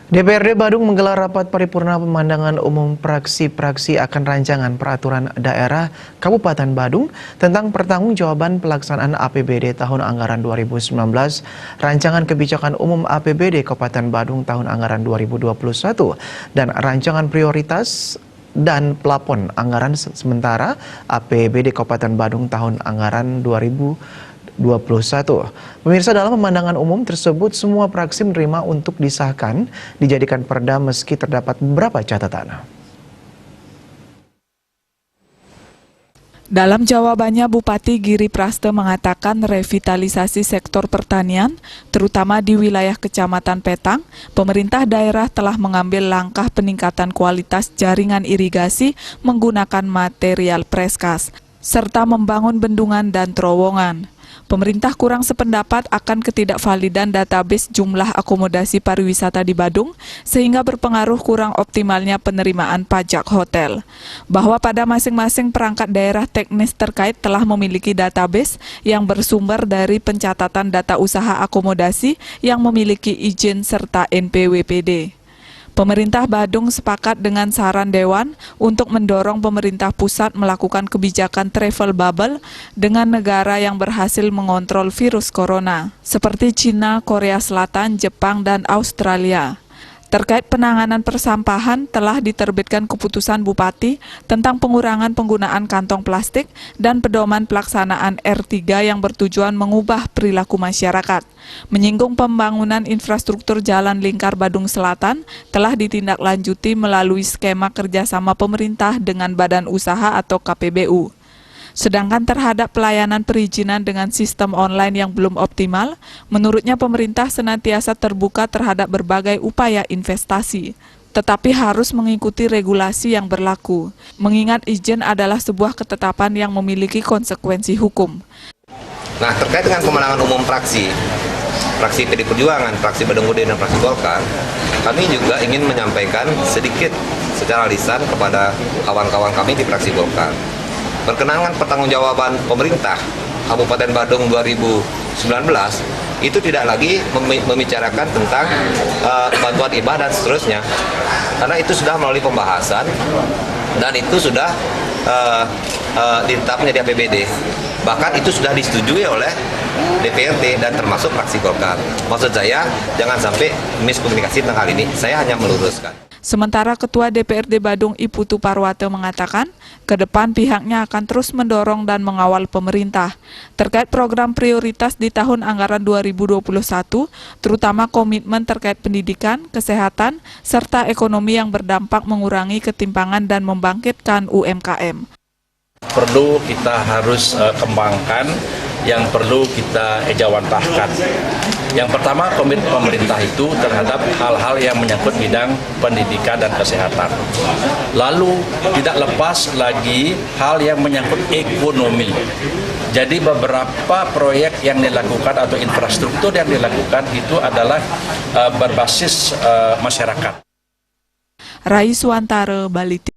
DPRD Badung menggelar rapat paripurna pemandangan umum praksi-praksi akan rancangan peraturan daerah Kabupaten Badung tentang pertanggungjawaban pelaksanaan APBD tahun anggaran 2019, rancangan kebijakan umum APBD Kabupaten Badung tahun anggaran 2021, dan rancangan prioritas dan plafon anggaran sementara APBD Kabupaten Badung tahun anggaran 2021. Pemirsa, dalam pemandangan umum tersebut semua praksi menerima untuk disahkan dijadikan perda meski terdapat beberapa catatan. Dalam jawabannya, Bupati Giri Praste mengatakan revitalisasi sektor pertanian, terutama di wilayah Kecamatan Petang, pemerintah daerah telah mengambil langkah peningkatan kualitas jaringan irigasi menggunakan material preskas, serta membangun bendungan dan terowongan. Pemerintah kurang sependapat akan ketidakvalidan database jumlah akomodasi pariwisata di Badung, sehingga berpengaruh kurang optimalnya penerimaan pajak hotel. Bahwa pada masing-masing perangkat daerah teknis terkait telah memiliki database yang bersumber dari pencatatan data usaha akomodasi yang memiliki izin serta NPWPD. Pemerintah Badung sepakat dengan saran Dewan untuk mendorong pemerintah pusat melakukan kebijakan travel bubble dengan negara yang berhasil mengontrol virus corona, seperti Cina, Korea Selatan, Jepang, dan Australia. Terkait penanganan persampahan, telah diterbitkan keputusan Bupati tentang pengurangan penggunaan kantong plastik dan pedoman pelaksanaan R3 yang bertujuan mengubah perilaku masyarakat. Menyinggung pembangunan infrastruktur Jalan Lingkar Badung Selatan telah ditindaklanjuti melalui skema kerjasama pemerintah dengan badan usaha atau KPBU. Sedangkan terhadap pelayanan perizinan dengan sistem online yang belum optimal, menurutnya pemerintah senantiasa terbuka terhadap berbagai upaya investasi, tetapi harus mengikuti regulasi yang berlaku, mengingat izin adalah sebuah ketetapan yang memiliki konsekuensi hukum. Nah, terkait dengan pemenangan umum praksi PD Perjuangan, fraksi Badung Gede, dan fraksi Golkar, kami juga ingin menyampaikan sedikit secara lisan kepada kawan-kawan kami di fraksi Golkar. Berkenaan pertanggungjawaban pemerintah Kabupaten Badung 2019 itu tidak lagi membicarakan tentang bantuan hibah dan seterusnya, karena itu sudah melalui pembahasan dan itu sudah ditetapkan menjadi APBD. Bahkan itu sudah disetujui oleh DPRD dan termasuk fraksi Golkar. Maksud saya, jangan sampai miskomunikasi tentang hal ini. Saya hanya meluruskan. Sementara Ketua DPRD Badung Iputu Parwate mengatakan, ke depan pihaknya akan terus mendorong dan mengawal pemerintah terkait program prioritas di tahun anggaran 2021, terutama komitmen terkait pendidikan, kesehatan, serta ekonomi yang berdampak mengurangi ketimpangan dan membangkitkan UMKM. Perlu kita harus kembangkan, yang perlu kita ejawantahkan. Yang pertama, komitmen pemerintah itu terhadap hal-hal yang menyangkut bidang pendidikan dan kesehatan. Lalu tidak lepas lagi hal yang menyangkut ekonomi. Jadi beberapa proyek yang dilakukan atau infrastruktur yang dilakukan itu adalah berbasis masyarakat. Rai Suantara, Bali.